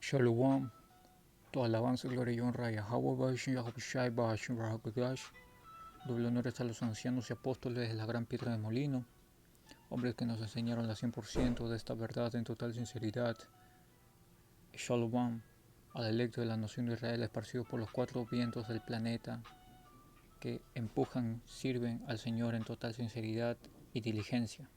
Shalom, toda alabanza, gloria y honra a Yahweh, Bash, Yahushai, Bash, Rahagadash. Doble honores a los ancianos y apóstoles de la gran piedra de molino, hombres que nos enseñaron la 100% de esta verdad en total sinceridad. Shalom, al electo de la nación de Israel esparcido por los cuatro vientos del planeta, que empujan, sirven al Señor en total sinceridad y diligencia.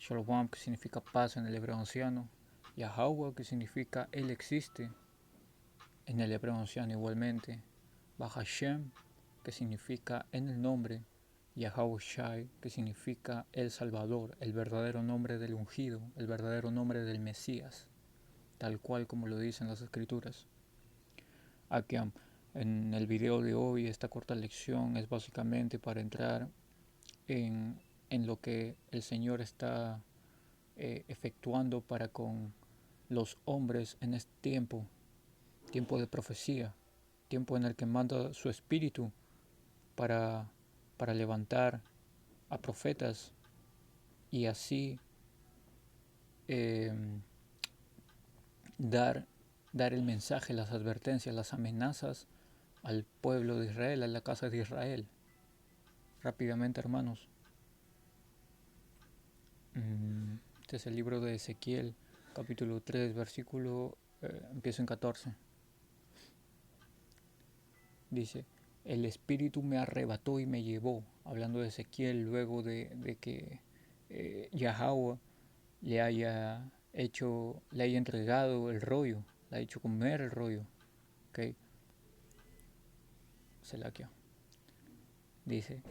Shalom, que significa paz en el hebreo anciano. Yahweh, que significa Él existe en el hebreo anciano igualmente. Bahashem, que significa en el nombre. Yahushai, que significa el Salvador, el verdadero nombre del ungido, el verdadero nombre del Mesías, tal cual como lo dicen las Escrituras. Aquí en el video de hoy, esta corta lección es básicamente para entrar en lo que el Señor está efectuando para con los hombres en este tiempo de profecía, tiempo en el que manda su espíritu para, para levantar a profetas y así eh, dar, dar el mensaje, las advertencias, las amenazas al pueblo de Israel, a la casa de Israel. Rápidamente, hermanos. Este es el libro de Ezequiel, capítulo 3, versículo, empiezo en 14. Dice, el espíritu me arrebató y me llevó, hablando de Ezequiel luego de que Yahweh le haya entregado el rollo, le ha hecho comer el rollo. ¿Ok? Selaquia. Dice,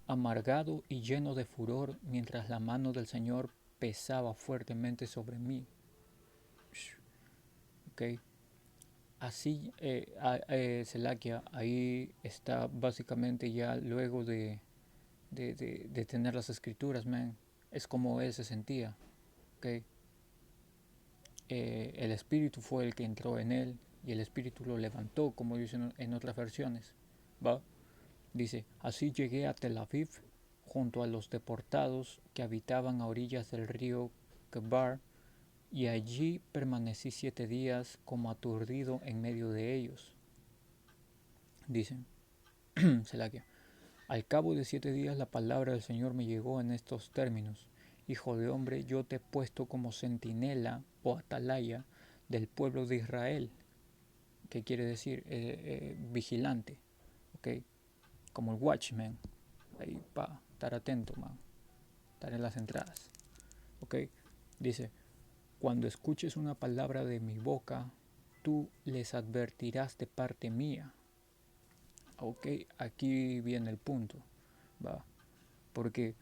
amargado y lleno de furor, mientras la mano del Señor pesaba fuertemente sobre mí. ¿Ok? Así, Selaquia, ahí está básicamente ya luego de tener las escrituras, man. Es como él se sentía. ¿Ok? El espíritu fue el que entró en él y el espíritu lo levantó, como dicen en otras versiones. ¿Va? Dice, así llegué a Tel Aviv junto a los deportados que habitaban a orillas del río Kebar, y allí permanecí 7 días como aturdido en medio de ellos. Dicen, Selakia, al cabo de 7 días la palabra del Señor me llegó en estos términos. Hijo de hombre, yo te he puesto como centinela o atalaya del pueblo de Israel. ¿Qué quiere decir? Vigilante. ¿Ok? Como el watchman. Ahí, pa, estar atento, man. Estar en las entradas. ¿Ok? Dice, cuando escuches una palabra de mi boca, tú les advertirás de parte mía. ¿Ok? Aquí viene el punto. ¿Va? Porque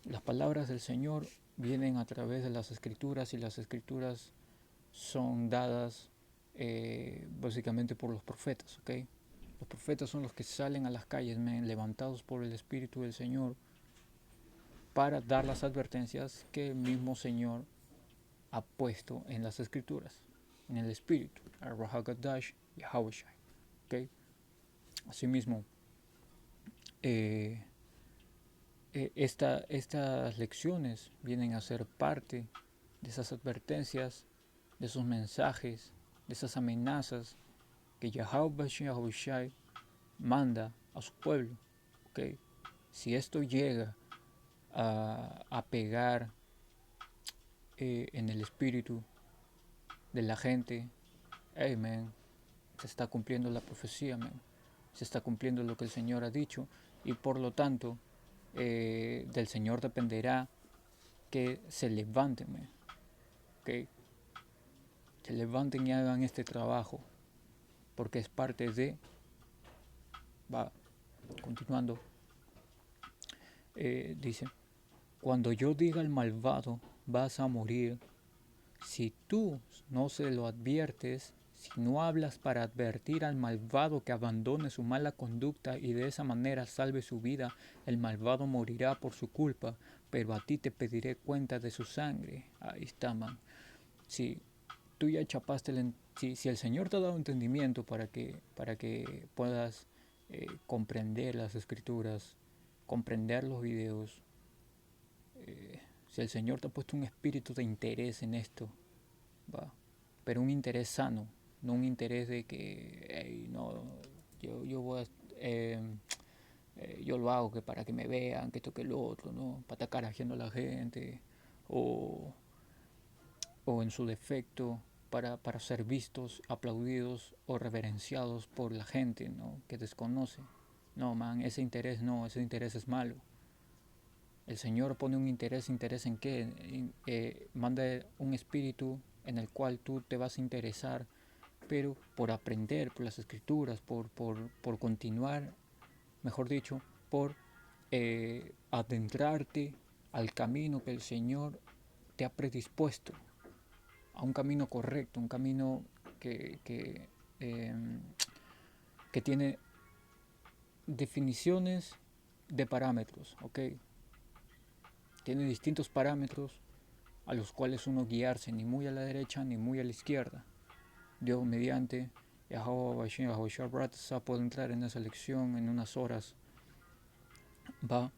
las palabras del Señor vienen a través de las escrituras y las escrituras son dadas básicamente por los profetas, ¿ok? Los profetas son los que salen a las calles, levantados por el Espíritu del Señor para dar las advertencias que el mismo Señor ha puesto en las escrituras, en el Espíritu, Ar-Rahagadash y Yahushai, ¿ok? Asimismo, eh, estas lecciones vienen a ser parte de esas advertencias, de esos mensajes, de esas amenazas que Yahushai manda a su pueblo. ¿Okay? Si esto llega a pegar en el espíritu de la gente, hey, man, se está cumpliendo la profecía, man. Se está cumpliendo lo que el Señor ha dicho y por lo tanto del Señor dependerá que se levanten, man. ¿Okay? Se levanten y hagan este trabajo porque es parte de, va continuando, dice, cuando yo diga al malvado, vas a morir, si tú no se lo adviertes, si no hablas para advertir al malvado que abandone su mala conducta y de esa manera salve su vida, el malvado morirá por su culpa, pero a ti te pediré cuenta de su sangre. Ahí está, man. Si tú ya chapaste, si el Señor te ha dado entendimiento para que puedas comprender las escrituras, comprender los videos, si el Señor te ha puesto un espíritu de interés en esto, va, pero un interés sano, no un interés de que, hey, no, yo voy a, eh, yo lo hago que para que me vean, que toque lo otro, ¿no? Para estar carajeando a la gente, o, o en su defecto, para ser vistos, aplaudidos o reverenciados por la gente, ¿no? Que desconoce. No, man, ese interés no, ese interés es malo. El Señor pone un interés, ¿interés en qué? Manda un espíritu en el cual tú te vas a interesar, pero por aprender, por las escrituras, por continuar, mejor dicho, por adentrarte al camino que el Señor te ha predispuesto, a un camino correcto, un camino que, que, eh, que tiene definiciones de parámetros, ¿ok? Tiene distintos parámetros a los cuales uno guiarse, ni muy a la derecha ni muy a la izquierda. Dios mediante, Yahweh puede entrar en esa lección en unas horas, va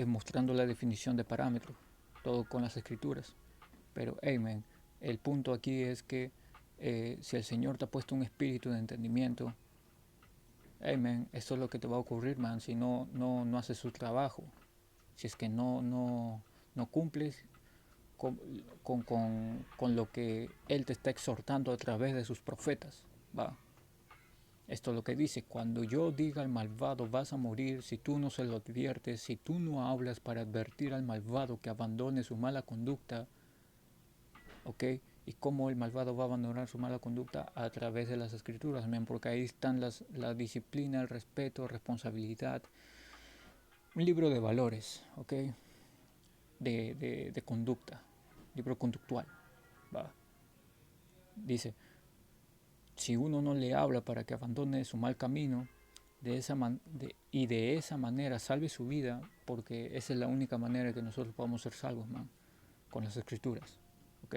mostrando la definición de parámetros, todo con las escrituras. Pero, amen, el punto aquí es que si el Señor te ha puesto un espíritu de entendimiento, amen, esto es lo que te va a ocurrir, man, si no haces su trabajo, si es que no cumples con lo que Él te está exhortando a través de sus profetas. Va. Esto es lo que dice, cuando yo diga al malvado vas a morir, si tú no se lo adviertes, si tú no hablas para advertir al malvado que abandone su mala conducta, ¿ok? Y cómo el malvado va a abandonar su mala conducta a través de las escrituras, man, porque ahí están la disciplina, el respeto, responsabilidad, un libro de valores, ¿ok? De conducta, libro conductual, va. Dice, si uno no le habla para que abandone su mal camino y de esa manera salve su vida, porque esa es la única manera que nosotros podamos ser salvos, man, con las escrituras, ¿ok?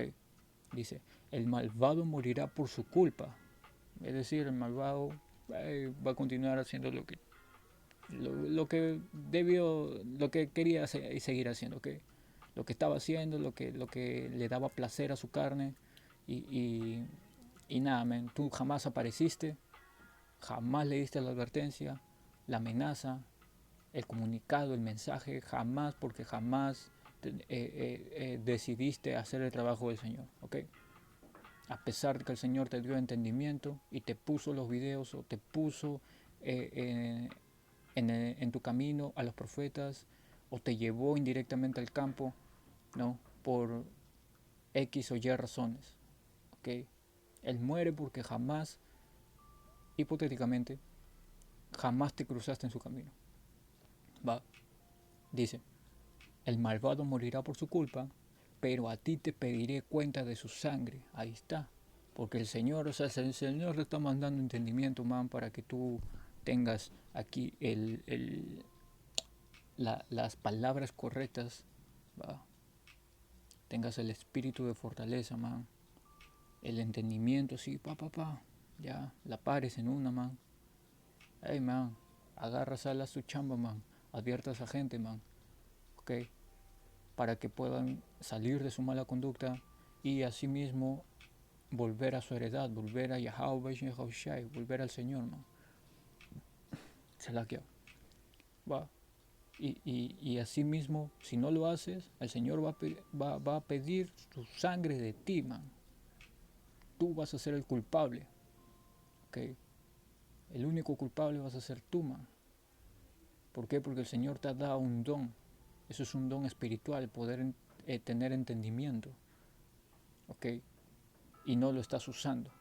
Dice, el malvado morirá por su culpa, es decir, el malvado va a continuar haciendo lo que debió, lo que quería seguir haciendo, ¿ok? Lo que estaba haciendo, lo que le daba placer a su carne y, y, y nada, man, tú jamás apareciste, jamás le diste la advertencia, la amenaza, el comunicado, el mensaje, jamás, porque jamás decidiste hacer el trabajo del Señor, ¿ok? A pesar de que el Señor te dio entendimiento y te puso los videos o te puso en tu camino a los profetas o te llevó indirectamente al campo, ¿no? Por X o Y razones, ¿ok? Él muere porque jamás, hipotéticamente, jamás te cruzaste en su camino. Va, dice, el malvado morirá por su culpa, pero a ti te pediré cuenta de su sangre. Ahí está. Porque el Señor, o sea, el Señor te está mandando entendimiento, man, para que tú tengas aquí las palabras correctas, ¿va? Tengas el espíritu de fortaleza, man. El entendimiento, sí, ya, la pares en una, man. Hey, man, agarras a su chamba, man. Advierta a esa gente, man. Ok, para que puedan salir de su mala conducta y asimismo volver a su heredad, volver a Yahweh, volver al Señor, man. Se la quiero. Va. Y asimismo, si no lo haces, el Señor va a pedir tu sangre de ti, man. Tú vas a ser el culpable. ¿Ok? El único culpable vas a ser tú, man. ¿Por qué? Porque el Señor te ha dado un don. Eso es un don espiritual, poder tener entendimiento. ¿Ok? Y no lo estás usando.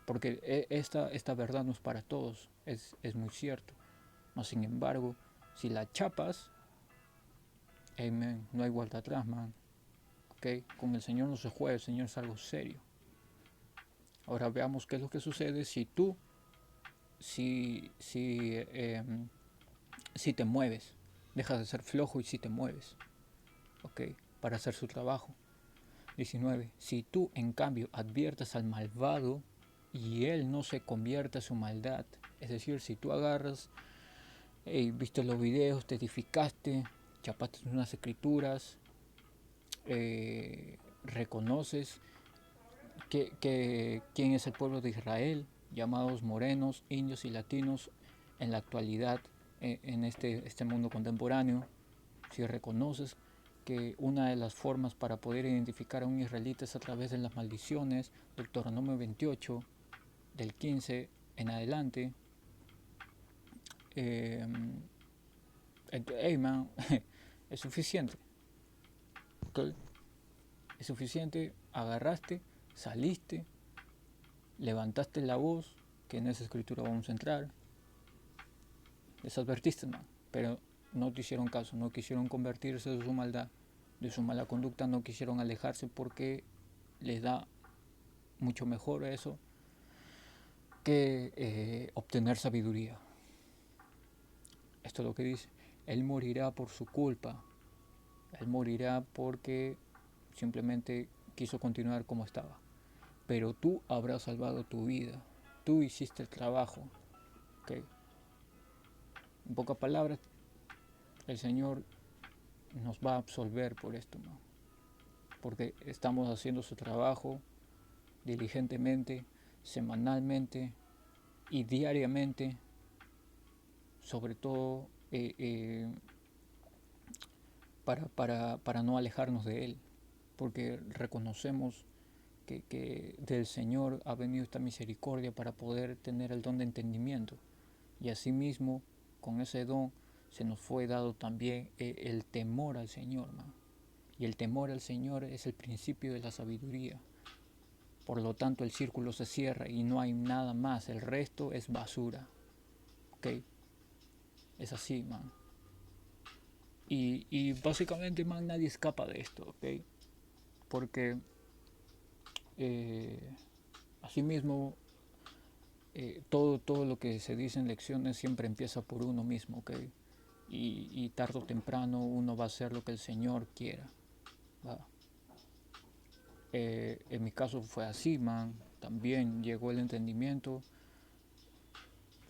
Porque esta verdad no es para todos, es muy cierto. Mas sin embargo, si la chapas, amen, no hay vuelta atrás, man. ¿Ok? Con el Señor no se juega, el Señor es algo serio. Ahora veamos qué es lo que sucede si tú, si, si, eh, si te mueves, dejas de ser flojo y si te mueves, ¿ok? Para hacer su trabajo. 19. Si tú, en cambio, adviertas al malvado y él no se convierte a su maldad, es decir, si tú agarras, viste los videos, te edificaste, chapaste unas escrituras, reconoces quién es el pueblo de Israel, llamados morenos, indios y latinos en la actualidad, en este mundo contemporáneo. Si reconoces que una de las formas para poder identificar a un israelita es a través de las maldiciones, Deuteronomio 28, del 15 en adelante, hey man, es suficiente. ¿Okay? Es suficiente, agarraste, saliste, levantaste la voz, que en esa escritura vamos a entrar, les advertiste, man, pero no te hicieron caso, no quisieron convertirse de su maldad, de su mala conducta, no quisieron alejarse porque les da mucho mejor eso que obtener sabiduría. Esto es lo que dice, él morirá por su culpa, él morirá porque simplemente quiso continuar como estaba, pero tú habrás salvado tu vida, tú hiciste el trabajo, ¿okay? En pocas palabras, el Señor nos va a absolver por esto, ¿no? Porque estamos haciendo su trabajo diligentemente, semanalmente y diariamente, sobre todo para no alejarnos de Él, porque reconocemos que del Señor ha venido esta misericordia para poder tener el don de entendimiento, y asimismo con ese don se nos fue dado también el temor al Señor, ¿no? Y el temor al Señor es el principio de la sabiduría. Por lo tanto, el círculo se cierra y no hay nada más. El resto es basura. ¿Ok? Es así, man. Y básicamente, man, nadie escapa de esto, ¿ok? Porque asimismo, todo lo que se dice en lecciones siempre empieza por uno mismo, ¿ok? Y tarde o temprano uno va a hacer lo que el Señor quiera, ¿va? En mi caso fue así, man. También llegó el entendimiento.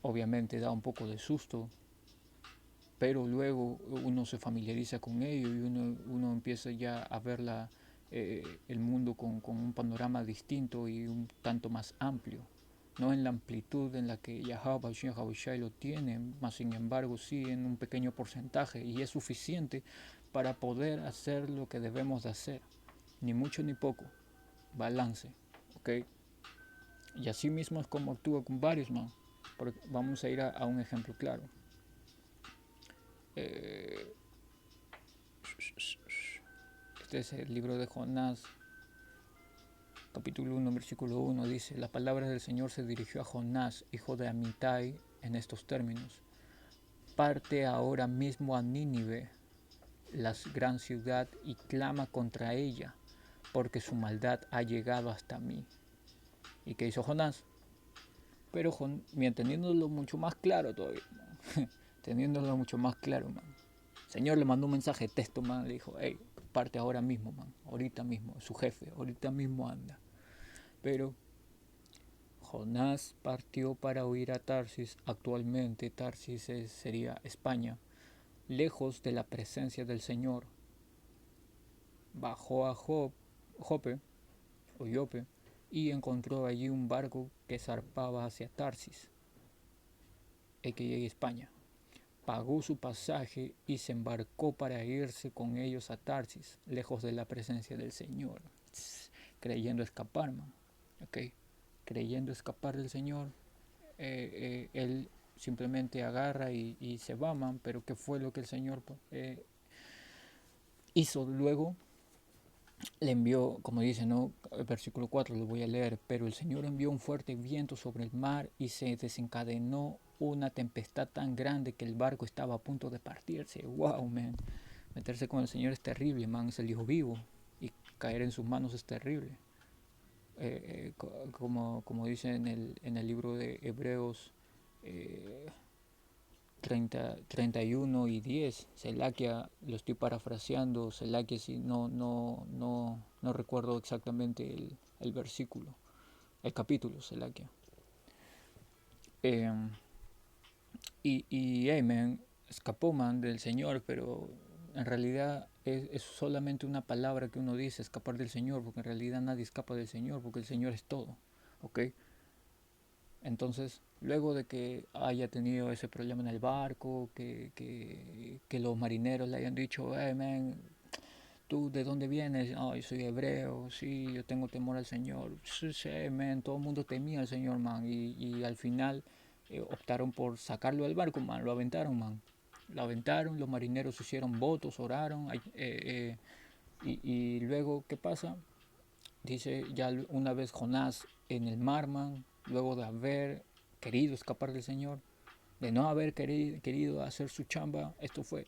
Obviamente da un poco de susto, pero luego uno se familiariza con ello y uno empieza ya a ver el mundo con un panorama distinto y un tanto más amplio. No en la amplitud en la que Yahweh Shai lo tiene, más sin embargo sí en un pequeño porcentaje, y es suficiente para poder hacer lo que debemos de hacer. Ni mucho ni poco. Balance. ¿Ok? Y así mismo es como actúa con varios, man. Porque vamos a ir a un ejemplo claro. Este es el libro de Jonás, capítulo 1, versículo 1. Dice: la palabra del Señor se dirigió a Jonás, hijo de Amitai, en estos términos: parte ahora mismo a Nínive, la gran ciudad, y clama contra ella, porque su maldad ha llegado hasta mí. ¿Y qué hizo Jonás? Pero teniéndolo mucho más claro todavía, teniéndolo mucho más claro, man. El Señor le mandó un mensaje de texto, man. Le dijo: hey, parte ahora mismo, man. Ahorita mismo, su jefe, ahorita mismo anda. Pero Jonás partió para huir a Tarsis. Actualmente Tarsis sería España, lejos de la presencia del Señor. Bajó a Jope o Yope y encontró allí un barco que zarpaba hacia Tarsis, a.k.a. España. Pagó su pasaje y se embarcó para irse con ellos a Tarsis, lejos de la presencia del Señor, creyendo escapar, man. ¿Okay? Creyendo escapar del Señor, él simplemente agarra y se va, man. Pero ¿qué fue lo que el Señor hizo luego? Le envió, como dice, ¿no? El versículo 4 lo voy a leer: pero el Señor envió un fuerte viento sobre el mar y se desencadenó una tempestad tan grande que el barco estaba a punto de partirse. Wow, man. Meterse con el Señor es terrible, man. Es el Hijo vivo y caer en sus manos es terrible. Como dice en el libro de Hebreos 31 y 10, Selaquia, lo estoy parafraseando, Selaquia, si no recuerdo exactamente el versículo, el capítulo, Selaquia. Y man, escapó, man, del Señor, pero en realidad es solamente una palabra que uno dice, escapar del Señor, porque en realidad nadie escapa del Señor, porque el Señor es todo, ¿ok? Entonces, luego de que haya tenido ese problema en el barco, que los marineros le hayan dicho, hey man, ¿tú de dónde vienes? Oh, yo soy hebreo, sí, yo tengo temor al Señor. Sí, sí, man, todo el mundo temía al Señor, man. Y al final optaron por sacarlo del barco, man. Lo aventaron, man. Lo aventaron, los marineros hicieron votos, oraron. Y luego, ¿qué pasa? Dice, ya una vez Jonás en el mar, man, luego de haber querido escapar del Señor, de no haber querido hacer su chamba, esto fue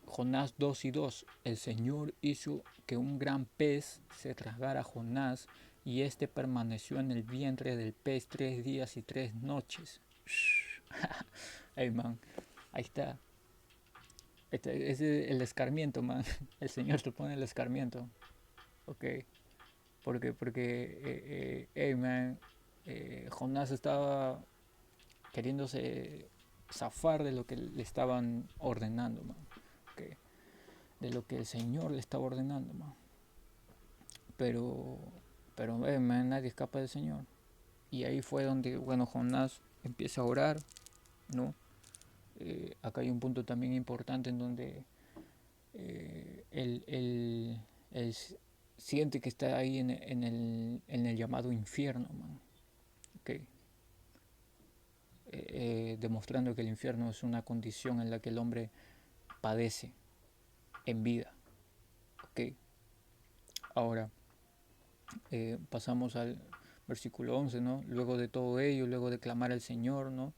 Jonás 2:2. El Señor hizo que un gran pez se tragara a Jonás y éste permaneció en el vientre del pez 3 días y 3 noches. Hey, man, ahí está. Ese es el escarmiento, man. El Señor te pone el escarmiento. Ok. Porque hey, man, Jonás estaba queriéndose zafar de lo que le estaban ordenando, man. Okay. De lo que el Señor le estaba ordenando, man. Pero, pero man, nadie escapa del Señor. Y ahí fue donde, bueno, Jonás empieza a orar, ¿no? Acá hay un punto también importante en donde él siente que está ahí en el llamado infierno, man. Okay. Demostrando que el infierno es una condición en la que el hombre padece en vida. Okay. Ahora, pasamos al versículo 11, ¿no? Luego de todo ello, luego de clamar al Señor, ¿no?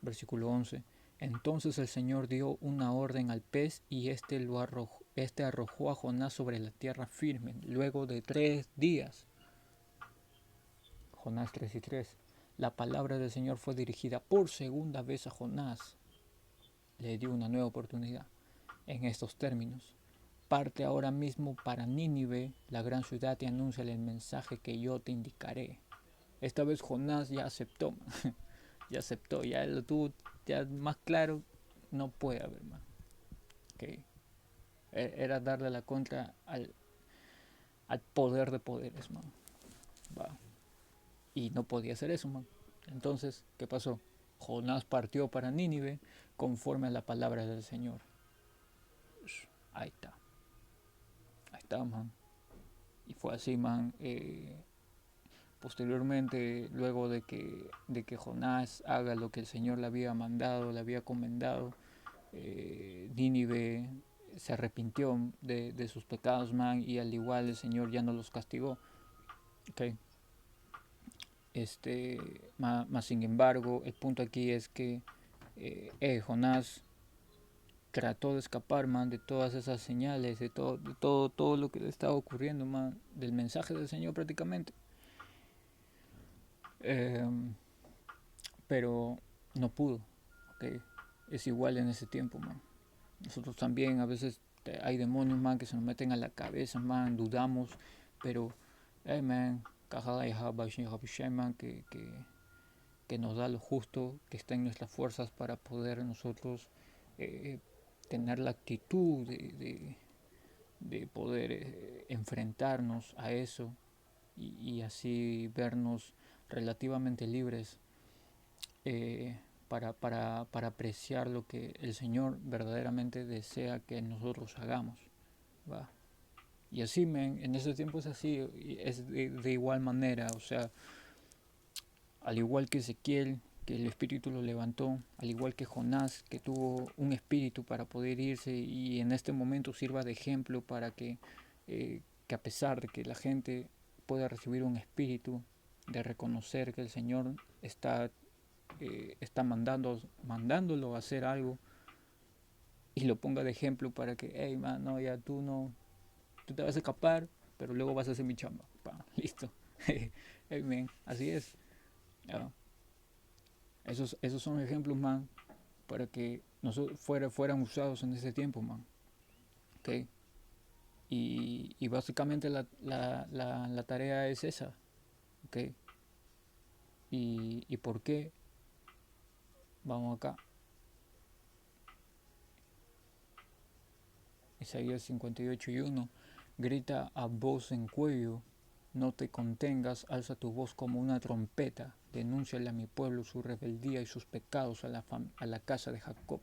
Versículo 11. Entonces el Señor dio una orden al pez y este arrojó a Jonás sobre la tierra firme, luego de 3 días. Jonás 3:3. La palabra del Señor fue dirigida por segunda vez a Jonás. Le dio una nueva oportunidad en estos términos. Parte ahora mismo para Nínive, la gran ciudad, y anuncia el mensaje que yo te indicaré. Esta vez Jonás ya aceptó, ya aceptó, ya lo tuvo, ya más claro, no puede haber más. Okay. Era darle la contra al poder de poderes, man. Va. Y no podía hacer eso, man. Entonces, ¿qué pasó? Jonás partió para Nínive conforme a la palabra del Señor. Ahí está. Ahí está, man. Y fue así, man. Posteriormente, luego de que Jonás haga lo que el Señor le había mandado, le había comendado, Nínive se arrepintió de sus pecados, man, y al igual el Señor ya no los castigó. Okay. Más sin embargo, el punto aquí es que Jonás trató de escapar, man, de todas esas señales, de todo lo que le estaba ocurriendo, man, del mensaje del Señor prácticamente. Eh, pero no pudo, ¿ok? Es igual en ese tiempo, man. Nosotros también a veces hay demonios, man, que se nos meten a la cabeza, man, dudamos, pero, man, man, que nos da lo justo, que está en nuestras fuerzas para poder nosotros eh, tener la actitud de poder enfrentarnos a eso y así vernos relativamente libres para apreciar lo que el Señor verdaderamente desea que nosotros hagamos. ¿Va? Y así, en ese tiempo es así, es de igual manera, o sea, al igual que Ezequiel, que el espíritu lo levantó, al igual que Jonás, que tuvo un espíritu para poder irse y en este momento sirva de ejemplo para que a pesar de que la gente pueda recibir un espíritu de reconocer que el Señor está mandándolo a hacer algo y lo ponga de ejemplo para que, hey, man, no, ya tú no, tú te vas a escapar, pero luego vas a hacer mi chamba. Pa, listo. Hey, man, así es. Yeah. Esos son ejemplos, man, para que nosotros fueran usados en ese tiempo, man. Okay. Y básicamente la tarea es esa. Okay. ¿Y por qué? Vamos acá. Isaías 58:1, grita a voz en cuello, no te contengas, alza tu voz como una trompeta, denúnciale a mi pueblo su rebeldía y sus pecados a la casa de Jacob.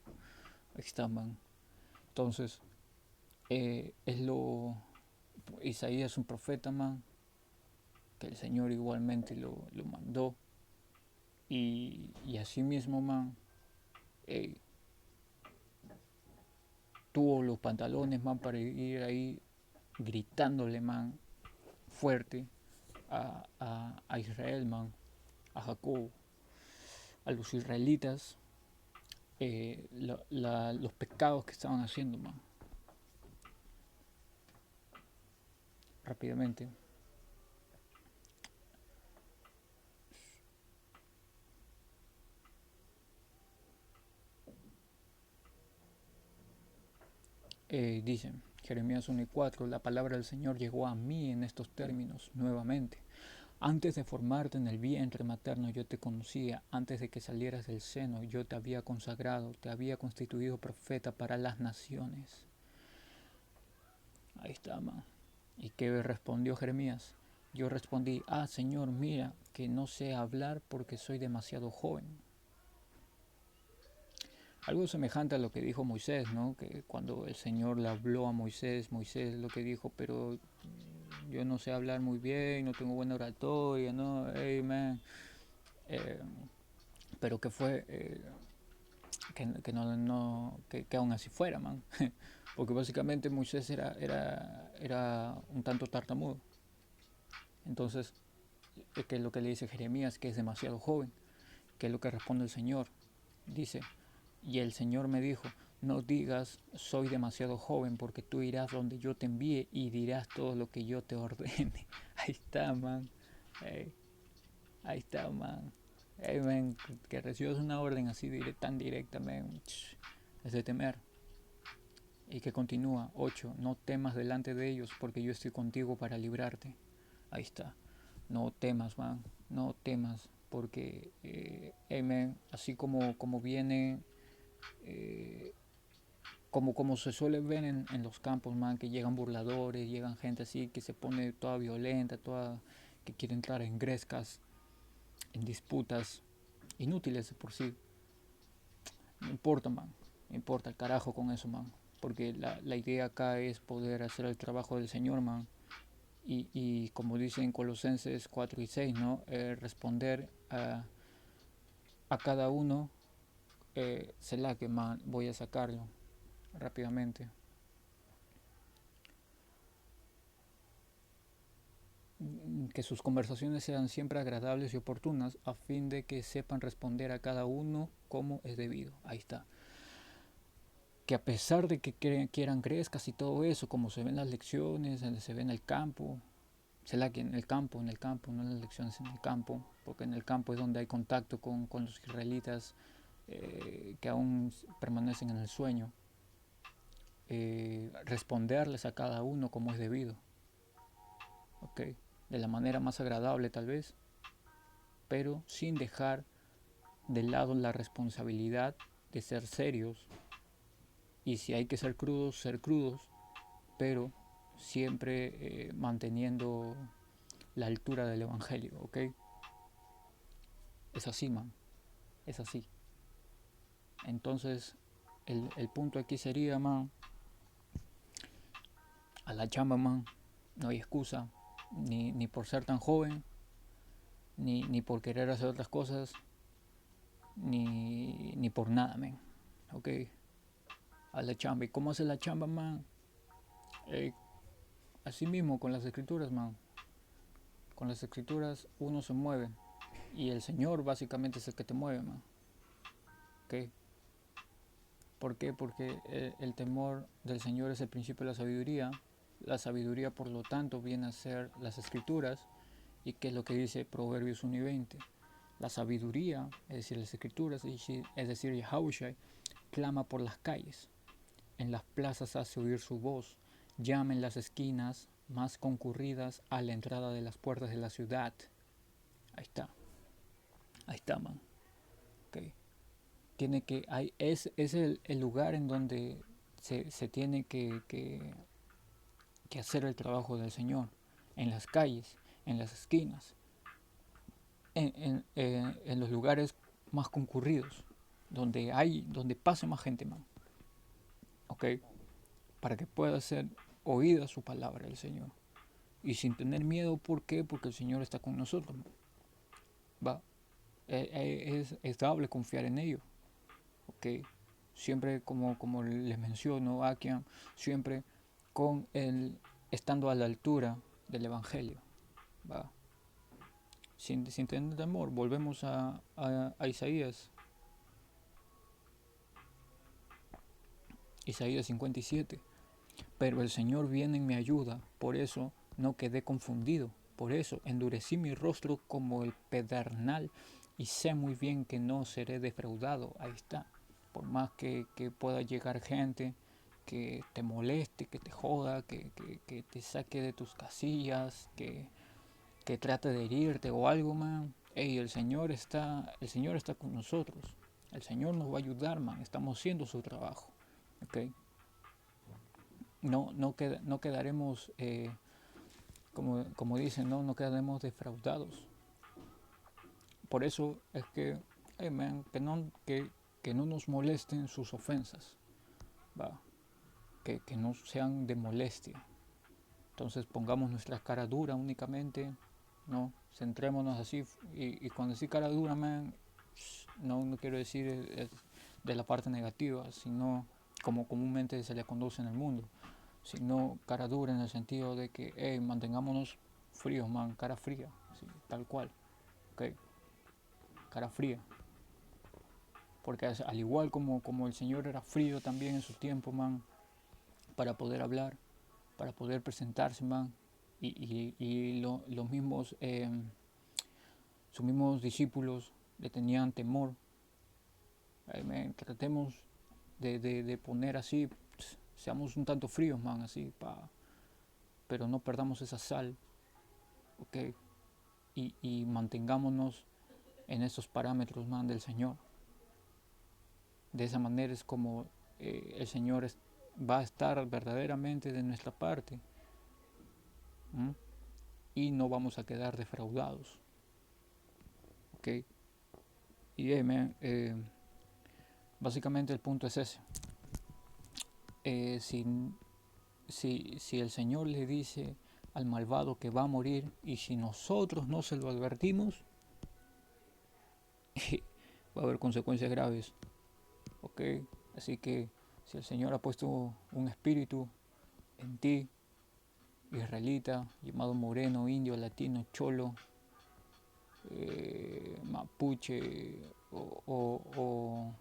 Ahí está, man. Entonces, es lo... Isaías es un profeta, man, que el Señor igualmente lo mandó. Y así mismo, man, eh, tuvo los pantalones, man, para ir ahí gritándole, man, fuerte a Israel, man, a Jacob, a los israelitas, los pecados que estaban haciendo, man. Rápidamente. Dice Jeremías 1:4, la palabra del Señor llegó a mí en estos términos nuevamente. Antes de formarte en el vientre materno yo te conocía, antes de que salieras del seno yo te había consagrado, te había constituido profeta para las naciones. Ahí está, man. ¿Y qué respondió Jeremías? Yo respondí, Señor, mira, que no sé hablar porque soy demasiado joven. Algo semejante a lo que dijo Moisés, ¿no? Que cuando el Señor le habló a Moisés, Moisés lo que dijo, pero yo no sé hablar muy bien, no tengo buena oratoria, ¿no? Hey, man. Eh, pero que fue, que aún así fuera, man. Porque básicamente Moisés era un tanto tartamudo. Entonces, ¿qué es lo que le dice Jeremías? Que es demasiado joven. ¿Qué es lo que responde el Señor? Dice, y el Señor me dijo, no digas soy demasiado joven porque tú irás donde yo te envíe y dirás todo lo que yo te ordene. Ahí está, man. Hey, ahí está, man. Hey, man, que recibas una orden así tan directa, man. Es de temer. Y que continúa, 8, no temas delante de ellos porque yo estoy contigo para librarte. Ahí está. No temas, man. No temas porque, man, así como viene como se suele ver en los campos, man, que llegan burladores, llegan gente así que se pone toda violenta, toda que quiere entrar en grescas, en disputas inútiles de por sí. No importa, man, no importa el carajo con eso, man, porque la idea acá es poder hacer el trabajo del Señor, man, y como dicen Colosenses 4:6, ¿no? Responder a cada uno, será que, man, voy a sacarlo rápidamente. Que sus conversaciones sean siempre agradables y oportunas a fin de que sepan responder a cada uno como es debido. Ahí está. Que a pesar de que quieran crezcas y todo eso, como se ven las lecciones, se ve en el campo, será que en el campo, no en las lecciones, en el campo, porque en el campo es donde hay contacto con los israelitas que aún permanecen en el sueño, responderles a cada uno como es debido, ¿ok? De la manera más agradable tal vez, pero sin dejar de lado la responsabilidad de ser serios y si hay que ser crudos, pero siempre manteniendo la altura del Evangelio, ¿ok? Es así, man, es así. Entonces, el punto aquí sería, man, a la chamba, man, no hay excusa, ni por ser tan joven, ni por querer hacer otras cosas, ni por nada, man, ¿ok? A la chamba. ¿Y cómo hace la chamba, man? Eh, Así mismo con las escrituras, man. Con las escrituras uno se mueve. Y el Señor básicamente es el que te mueve, man. ¿Ok? ¿Por qué? Porque el temor del Señor es el principio de la sabiduría. La sabiduría, por lo tanto, viene a ser las escrituras. ¿Y qué es lo que dice Proverbios 1:20? La sabiduría, es decir, las escrituras, es decir, Yahushua, clama por las calles. En las plazas hace oír su voz. Llama en las esquinas más concurridas a la entrada de las puertas de la ciudad. Ahí está. Ahí está, man. Okay. Es el lugar en donde se tiene que hacer el trabajo del Señor en las calles, en las esquinas, en los lugares más concurridos, donde pase más gente, man. ¿Ok? Para que pueda ser oída su palabra del Señor. Y sin tener miedo, ¿por qué? Porque el Señor está con nosotros, man. Va. Es dable confiar en ello. ¿Ok? Siempre, como les menciono, aquí, siempre con el estando a la altura del Evangelio. Va. Sin tener temor, volvemos a Isaías. Isaías 57. Pero el Señor viene en mi ayuda, por eso no quedé confundido. Por eso endurecí mi rostro como el pedernal y sé muy bien que no seré defraudado. Ahí está. Por más que pueda llegar gente que te moleste, que te joda, que te saque de tus casillas, que trate de herirte o algo, man. Ey, el Señor está con nosotros. El Señor nos va a ayudar, man. Estamos haciendo su trabajo. ¿Ok? No quedaremos, como dicen, no quedaremos defraudados. Por eso es que, man, que no nos molesten sus ofensas, ¿va? Que no sean de molestia. Entonces pongamos nuestra cara dura únicamente, ¿no? Centrémonos así, y cuando decir cara dura, man, no quiero decir de la parte negativa, sino como comúnmente se le conoce en el mundo, sino cara dura en el sentido de que, hey, mantengámonos fríos, man, cara fría, ¿sí? Tal cual, ok, cara fría, porque al igual como el Señor era frío también en su tiempo, man, para poder hablar, para poder presentarse, man, y los mismos, sus mismos discípulos le tenían temor. Man, tratemos de poner así, seamos un tanto fríos, man, así, pero no perdamos esa sal, ok, y mantengámonos en esos parámetros, man, del Señor. De esa manera es como el Señor va a estar verdaderamente de nuestra parte. ¿M? Y no vamos a quedar defraudados. ¿Ok? Y básicamente el punto es ese. Si, si el Señor le dice al malvado que va a morir y si nosotros no se lo advertimos, va a haber consecuencias graves. ¿Ok? Así que si el Señor ha puesto un espíritu en ti, israelita, llamado moreno, indio, latino, cholo, mapuche o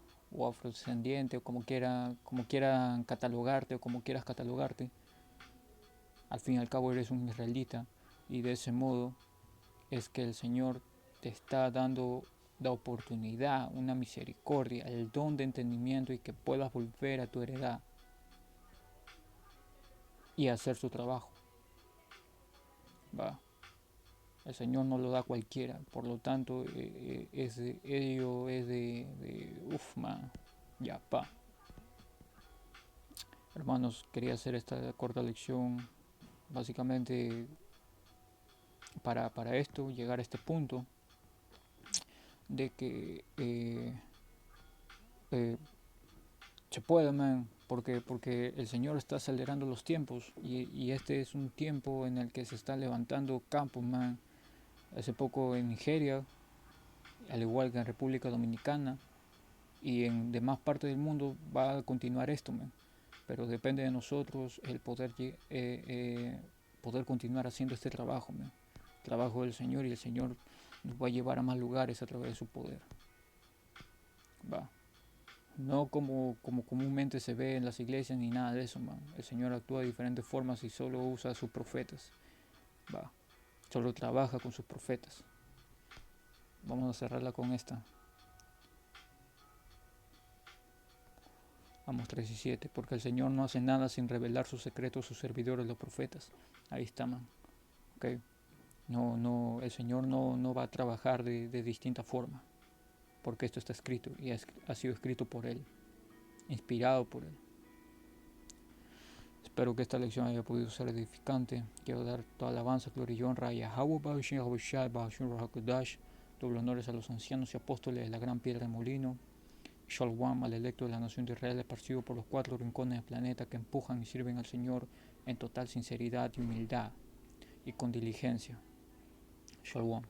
afrodescendiente, o como quieran catalogarte o como quieras catalogarte, al fin y al cabo eres un israelita, y de ese modo es que el Señor te está dando la oportunidad, una misericordia, el don de entendimiento, y que puedas volver a tu heredad y hacer su trabajo. Va. El Señor no lo da a cualquiera, por lo tanto, ello es man, ya, pa. Hermanos, quería hacer esta corta lección básicamente para esto, llegar a este punto de que eh, se puede, man, porque el Señor está acelerando los tiempos, y este es un tiempo en el que se está levantando campos, man. Hace poco en Nigeria, al igual que en República Dominicana y en demás partes del mundo, va a continuar esto, man. Pero depende de nosotros el poder continuar haciendo este trabajo, man. Trabajo del Señor, y el Señor nos va a llevar a más lugares a través de su poder. Va. No como comúnmente se ve en las iglesias ni nada de eso, man. El Señor actúa de diferentes formas y solo usa a sus profetas. Va. Solo trabaja con sus profetas. Vamos a cerrarla con esta. Amos 3 y 7. Porque el Señor no hace nada sin revelar sus secretos a sus servidores, los profetas. Ahí está, man. Okay. El Señor no va a trabajar de distinta forma, porque esto está escrito y ha sido escrito por Él, inspirado por Él. Espero que esta lección haya podido ser edificante. Quiero dar toda alabanza, gloria y honra a Yahweh, doble honores a los ancianos y apóstoles de la gran piedra de molino. Shalom al electo de la nación de Israel, esparcido por los 4 rincones del planeta, que empujan y sirven al Señor en total sinceridad y humildad y con diligencia. Shalom.